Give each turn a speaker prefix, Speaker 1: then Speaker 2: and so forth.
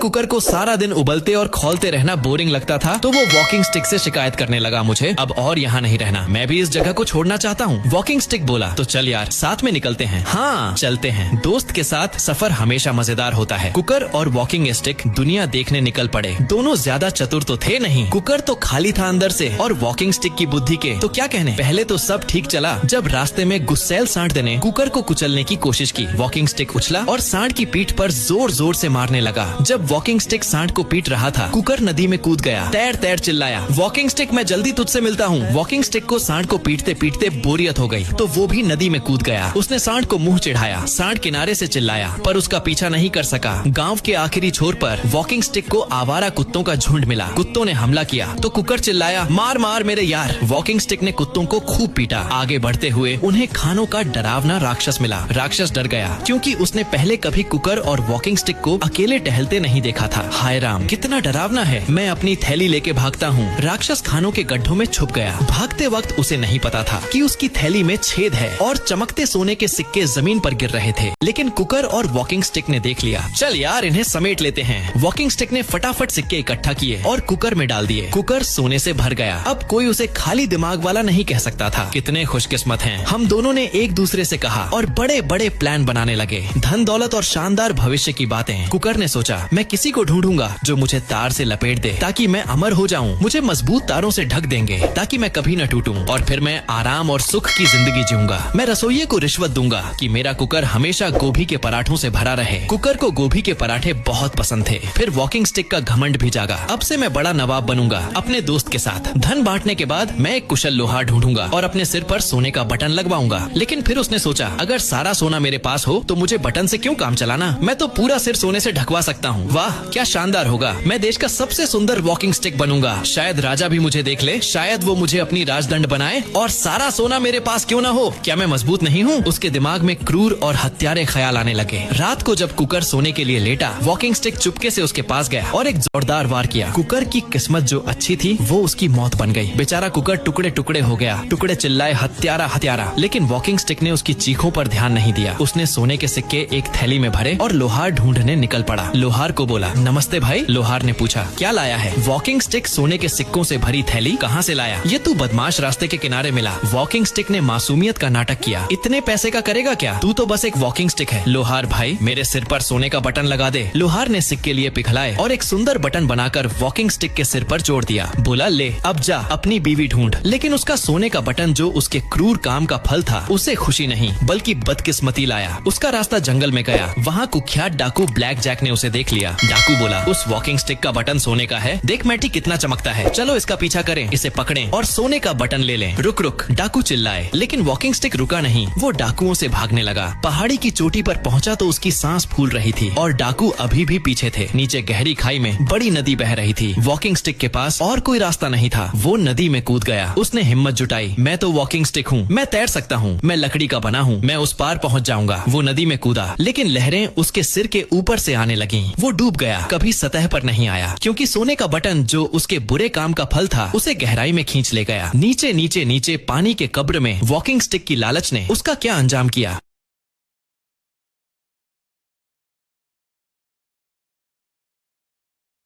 Speaker 1: Cooker को सारा दिन उबलते और खौलते रहना बोरिंग लगता था, तो वो वॉकिंग स्टिक से शिकायत करने लगा मुझे अब और यहाँ नहीं रहना, मैं भी इस जगह को छोड़ना चाहता हूँ। वॉकिंग स्टिक बोला, तो चल यार साथ में निकलते हैं। हाँ चलते हैं। दोस्त के साथ सफर हमेशा मजेदार होता है। कुकर और वॉकिंग स्टिक दुनिया देखने निकल पड़े। दोनों ज्यादा चतुर तो थे नहीं, कुकर तो खाली था अंदर से, और वॉकिंग स्टिक की बुद्धि के तो क्या कहने। पहले तो सब ठीक चला, जब रास्ते में गुस्सैल सांड ने कुकर को कुचलने की कोशिश की। वॉकिंग स्टिक उछला और सांड की पीठ पर जोर जोर से मारने लगा। जब वॉकिंग स्टिक सांड को पीट रहा था, कुकर नदी में कूद गया। तैर तैर चिल्लाया, वॉकिंग स्टिक मैं जल्दी तुझसे मिलता हूँ। वॉकिंग स्टिक को सांड को पीटते पीटते बोरियत हो गई, तो वो भी नदी में कूद गया। उसने सांड को मुंह चिढ़ाया। सांड किनारे से चिल्लाया, पर उसका पीछा नहीं कर सका। गांव के आखिरी छोर पर वॉकिंग स्टिक को आवारा कुत्तों का झुंड मिला। कुत्तों ने हमला किया तो कुकर चिल्लाया, मार मार मेरे यार। वॉकिंग स्टिक ने कुत्तों को खूब पीटा। आगे बढ़ते हुए उन्हें खानों का डरावना राक्षस मिला। राक्षस डर गया, क्योंकि उसने पहले कभी कुकर और वॉकिंग स्टिक को अकेले टहलते नहीं देखा था। हाय राम, कितना डरावना है। मैं अपनी थैली लेके भागता हूँ। राक्षस खानों के गड्ढों में छुप गया। भागते वक्त उसे नहीं पता था कि उसकी थैली में छेद है और चमकते सोने के सिक्के जमीन पर गिर रहे थे। लेकिन कुकर और वॉकिंग स्टिक ने देख लिया। चल यार इन्हें समेट लेते हैं। वॉकिंग स्टिक ने फटाफट सिक्के इकट्ठा किए और कुकर में डाल दिए। कुकर सोने से भर गया। अब कोई उसे खाली दिमाग वाला नहीं कह सकता था। कितने खुशकिस्मत हैं। हम दोनों ने एक दूसरे से कहा और बड़े बड़े प्लान बनाने लगे। धन दौलत और शानदार भविष्य की बातें। कुकर ने सोचा, मैं किसी को ढूंढूंगा जो मुझे तार से लपेट दे, ताकि मैं अमर हो जाऊं। मुझे मजबूत तारों से ढक देंगे ताकि मैं कभी न टूटूं, और फिर मैं आराम और सुख की जिंदगी जीऊंगा। मैं रसोइये को रिश्वत दूंगा कि मेरा कुकर हमेशा गोभी के पराठों से भरा रहे। कुकर को गोभी के पराठे बहुत पसंद थे। फिर वॉकिंग स्टिक का घमंड भी जागा। अब से मैं बड़ा नवाब बनूंगा अपने दोस्त के साथ। धन बांटने के बाद मैं एक कुशल लोहार ढूंढूंगा और अपने सिर पर सोने का बटन लगवाऊंगा। लेकिन फिर उसने सोचा, अगर सारा सोना मेरे पास हो तो मुझे बटन से क्यों काम चलाना। मैं तो पूरा सिर सोने से ढकवा सकता हूँ। वाह क्या शानदार होगा। मैं देश का सबसे सुंदर वॉकिंग स्टिक बनूंगा। शायद राजा भी मुझे देख ले, शायद वो मुझे अपनी राजदंड बनाए, और सारा सोना मेरे पास क्यों ना हो। क्या मैं मजबूत नहीं हूँ। उसके दिमाग में क्रूर और हत्यारे ख्याल आने लगे। रात को जब कुकर सोने के लिए लेटा, वॉकिंग स्टिक चुपके से उसके पास गया और एक जोरदार वार किया। कुकर की किस्मत जो अच्छी थी वो उसकी मौत बन गई। बेचारा कुकर टुकड़े टुकड़े हो गया। टुकड़े चिल्लाए, हत्यारा हत्यारा। लेकिन वॉकिंग स्टिक ने उसकी चीखों पर ध्यान नहीं दिया। उसने सोने के सिक्के एक थैली में भरे और लोहार ढूंढने निकल पड़ा। लोहार को बोला, नमस्ते भाई। लोहार ने पूछा, क्या लाया है। वॉकिंग स्टिक सोने के सिक्कों से भरी थैली कहाँ से लाया। ये तू बदमाश रास्ते के किनारे मिला। वॉकिंग स्टिक ने मासूमियत का नाटक किया। इतने पैसे का करेगा क्या, तू तो बस एक वॉकिंग स्टिक है। लोहार भाई मेरे सिर पर सोने का बटन लगा दे। लोहार ने सिक्के लिए पिघलाए और एक सुंदर बटन बनाकर वॉकिंग स्टिक के सिर पर जोड़ दिया। बोला, ले अब जा अपनी बीवी ढूंढ। लेकिन उसका सोने का बटन जो उसके क्रूर काम का फल था, उसे खुशी नहीं बल्कि बदकिस्मती लाया। उसका रास्ता जंगल में गया। वहाँ कुख्यात डाकू ब्लैक जैक ने उसे देख लिया। डाकू बोला, उस वॉकिंग स्टिक का बटन सोने का है। देख मैटी कितना चमकता है। चलो इसका पीछा करें, इसे पकड़ें और सोने का बटन ले लें। रुक रुक, डाकू चिल्लाए। लेकिन वॉकिंग स्टिक रुका नहीं। वो डाकुओं से भागने लगा। पहाड़ी की चोटी पर पहुंचा तो उसकी सांस फूल रही थी और डाकू अभी भी पीछे थे। नीचे गहरी खाई में बड़ी नदी बह रही थी। वॉकिंग स्टिक के पास और कोई रास्ता नहीं था। वो नदी में कूद गया। उसने हिम्मत जुटाई, मैं तो वॉकिंग स्टिक हूँ, मैं तैर सकता हूँ, मैं लकड़ी का बना हूँ, मैं उस पार पहुँच जाऊंगा। वो नदी में कूदा, लेकिन लहरें उसके सिर के ऊपर से आने लगीं। वो डूब गया, कभी सतह पर नहीं आया, क्योंकि सोने का बटन जो उसके बुरे काम का फल था उसे गहराई में खींच ले गया। नीचे नीचे नीचे पानी के कब्र में वॉकिंग स्टिक की लालच ने उसका क्या अंजाम किया।